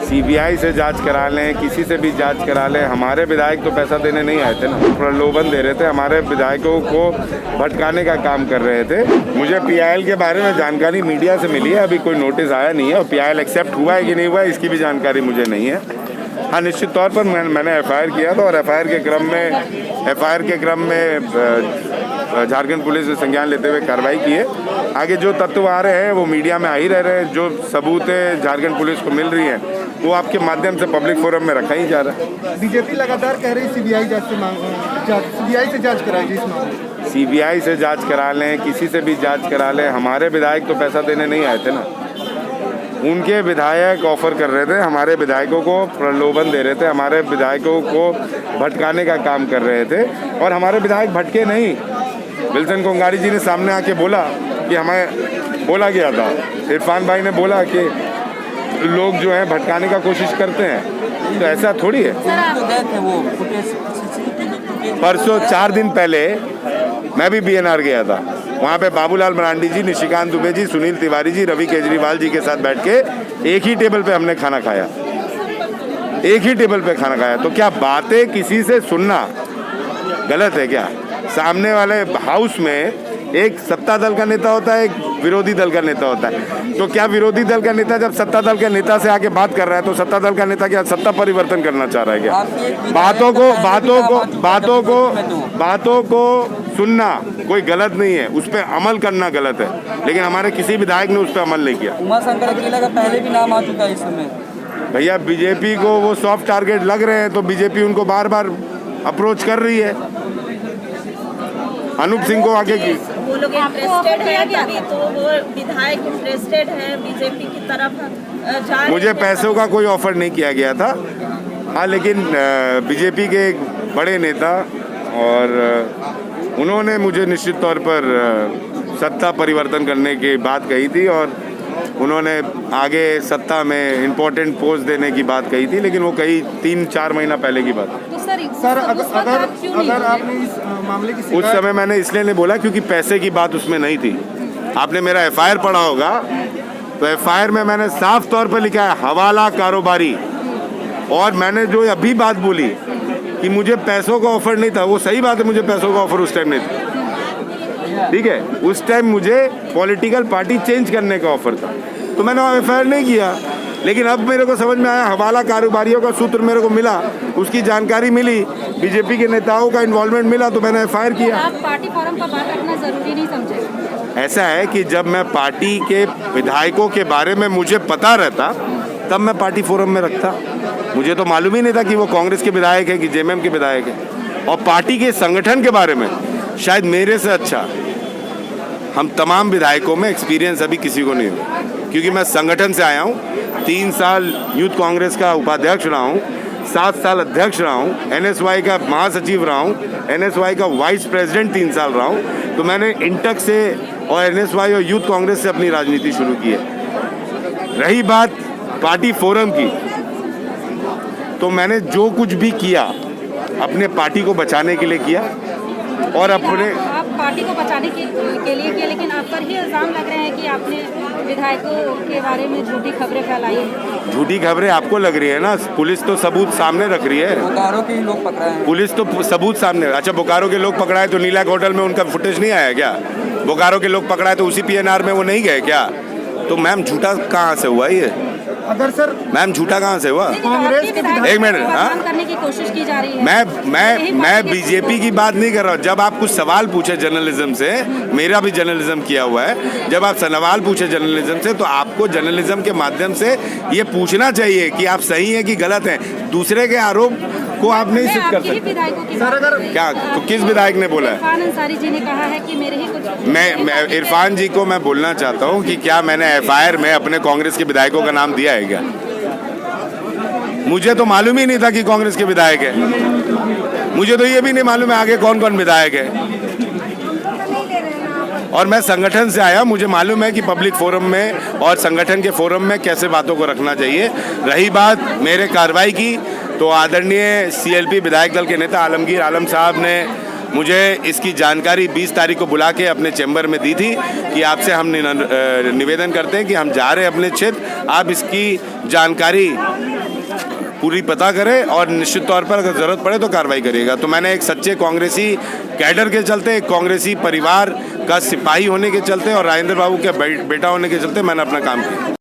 CBI से जांच करा लें, किसी से भी जांच करा लें। हमारे विधायक तो पैसा देने नहीं आए थे ना, प्रलोभन दे रहे थे, हमारे विधायकों को भटकाने का काम कर रहे थे। मुझे पीआईएल के बारे में जानकारी मीडिया से मिली है, अभी कोई नोटिस आया नहीं है और पीआईएल एक्सेप्ट हुआ है कि नहीं हुआ है इसकी भी जानकारी मुझे नहीं है। हाँ, निश्चित तौर पर मैंने एफआईआर किया था और एफआईआर के क्रम में झारखंड पुलिस ने संज्ञान लेते हुए कार्रवाई की है। आगे जो तत्व आ रहे हैं वो मीडिया में आ ही रहे हैं, जो सबूतें झारखंड पुलिस को मिल रही हैं वो आपके माध्यम से पब्लिक फोरम में रखा ही जा रहा है। बीजेपी लगातार कह रही सीबीआई से जांच कराएगी इस मामले। सीबीआई से जांच करा लें, किसी से भी जांच करा लें। हमारे विधायक तो पैसा देने नहीं आए थे ना, उनके विधायक ऑफर कर रहे थे, हमारे विधायकों को प्रलोभन दे रहे थे, हमारे विधायकों को भटकाने का काम कर रहे थे और हमारे विधायक भटके नहीं। विल्सन कोंगारी जी ने सामने आके बोला कि हमें बोला गया था, इरफान भाई ने बोला कि लोग जो हैं भटकाने का कोशिश करते हैं, तो ऐसा थोड़ी है। परसों 4 दिन पहले मैं भी बीएनआर गया था, वहाँ पे बाबूलाल मरांडी जी, निशिकांत दुबे जी, सुनील तिवारी जी, रवि केजरीवाल जी के साथ बैठ के एक ही टेबल पे हमने खाना खाया, एक ही टेबल पे खाना खाया। तो क्या बातें किसी से सुनना गलत है क्या? सामने वाले हाउस में एक सत्ता दल का नेता होता है, एक विरोधी दल का नेता होता है। तो क्या विरोधी दल का नेता जब सत्ता दल के नेता से आके बात कर रहा है तो सत्ता दल का नेता क्या सत्ता परिवर्तन करना चाह रहा है क्या? बातों को सुनना कोई गलत नहीं है, उस पर अमल करना गलत है, लेकिन हमारे किसी विधायक ने उस पर अमल नहीं किया। उमाशंकर अकेला का पहले भी नाम आ चुका है इस समय। भैया, बीजेपी को वो सॉफ्ट टारगेट लग रहे हैं तो बीजेपी उनको बार बार अप्रोच कर रही है। अनूप सिंह को आगे की वो लोग इंटरेस्टेड है अभी, तो वो विधायक इंटरेस्टेड है बीजेपी की तरफ जा रहे। मुझे पैसों का कोई ऑफर नहीं किया गया था, हाँ, लेकिन बीजेपी के एक बड़े नेता और उन्होंने मुझे निश्चित तौर पर सत्ता परिवर्तन करने की बात कही थी और उन्होंने आगे सत्ता में इम्पोर्टेंट पोस्ट देने की बात कही थी, लेकिन वो कही 3-4 महीना पहले की बात। तो सर अगर आपने इस मामले की उस समय मैंने इसलिए नहीं बोला क्योंकि पैसे की बात उसमें नहीं थी। आपने मेरा एफआईआर पढ़ा होगा तो एफआईआर में मैंने साफ तौर पर लिखा है हवाला कारोबारी, और मैंने जो अभी बात बोली कि मुझे पैसों का ऑफर नहीं था, वो सही बात है, मुझे पैसों का ऑफर उस टाइम नहीं था, ठीक है। उस टाइम मुझे पॉलिटिकल पार्टी चेंज करने का ऑफर था, तो मैंने एफआईआर नहीं किया। लेकिन अब मेरे को समझ में आया, हवाला कारोबारियों का सूत्र मेरे को मिला, उसकी जानकारी मिली, बीजेपी के नेताओं का इन्वॉल्वमेंट मिला, तो मैंने एफआईआर किया। आप पार्टी फोरम पर बात रखना जरूरी नहीं समझे? ऐसा है कि जब मैं पार्टी के विधायकों के बारे में मुझे पता रहता तब मैं पार्टी फोरम में रखता। मुझे तो मालूम ही नहीं था कि वो कांग्रेस के विधायक है कि जेएमएम के विधायक है। और पार्टी के संगठन के बारे में शायद मेरे से अच्छा हम तमाम विधायकों में एक्सपीरियंस अभी किसी को नहीं हुआ, क्योंकि मैं संगठन से आया हूँ। 3 साल यूथ कांग्रेस का उपाध्यक्ष रहा हूँ, 7 साल अध्यक्ष रहा हूँ, एनएसवाई का महासचिव रहा हूँ, एनएसवाई का वाइस प्रेसिडेंट 3 साल रहा हूँ। तो मैंने इंटक से और एनएसवाई और यूथ कांग्रेस से अपनी राजनीति शुरू की है। रही बात पार्टी फोरम की, तो मैंने जो कुछ भी किया अपने पार्टी को बचाने के लिए किया और अपने आप पार्टी को बचाने के लिए किया, लेकिन आप पर ही इल्जाम लग रहे हैं कि आपने विधायकों के बारे में झूठी खबरें फैलाई हैं। झूठी खबरें आपको लग रही है ना, पुलिस तो सबूत सामने रख रही है। बोकारो के लोग पकड़ाए हैं। पुलिस तो सबूत सामने। अच्छा, बोकारो के लोग पकड़ाए तो नीलाक होटल में उनका फुटेज नहीं आया क्या? बोकारो के लोग पकड़ाए तो उसी पीएनआर में वो नहीं गए क्या? तो मैम झूठा कहाँ से हुआ ये? अगर सर मैम झूठा कहाँ से हुआ? कांग्रेस के एक मिनट, हाँ, करने की कोशिश की जा रही है। मैं बीजेपी की बात नहीं कर रहा हूँ। जब आप कुछ सवाल पूछे जर्नलिज्म से, मेरा भी जर्नलिज्म किया हुआ है, जब आप सवाल पूछे जर्नलिज्म से तो आपको जर्नलिज्म के माध्यम से ये पूछना चाहिए कि आप सही हैं कि गलत हैं। दूसरे के आरोप को आप नहीं सिद्ध कर सकते। सर अगर क्या तो किस विधायक ने बोला है? इरफान अंसारी जी ने कहा है कि मेरे ही कुछ मैं इरफान जी को मैं बोलना चाहता हूँ कि क्या मैंने एफआईआर में अपने कांग्रेस के विधायकों का नाम दिया है क्या? मुझे तो मालूम ही नहीं था कि कांग्रेस के विधायक है। मुझे तो ये भी नहीं मालूम है आगे कौन कौन विधायक है। और मैं संगठन से आया, मुझे मालूम है कि पब्लिक फोरम में और संगठन के फोरम में कैसे बातों को रखना चाहिए। रही बात मेरे कार्रवाई की, तो आदरणीय सीएलपी विधायक दल के नेता आलमगीर आलम साहब ने मुझे इसकी जानकारी 20 तारीख को बुला के अपने चैम्बर में दी थी कि आपसे हम निवेदन करते हैं कि हम जा रहे हैं अपने क्षेत्र, आप इसकी जानकारी पूरी पता करें और निश्चित तौर पर अगर ज़रूरत पड़े तो कार्रवाई करिएगा। तो मैंने एक सच्चे कांग्रेसी कैडर के चलते, एक कांग्रेसी परिवार का सिपाही होने के चलते और राजेंद्र बाबू के बेटा होने के चलते मैंने अपना काम किया।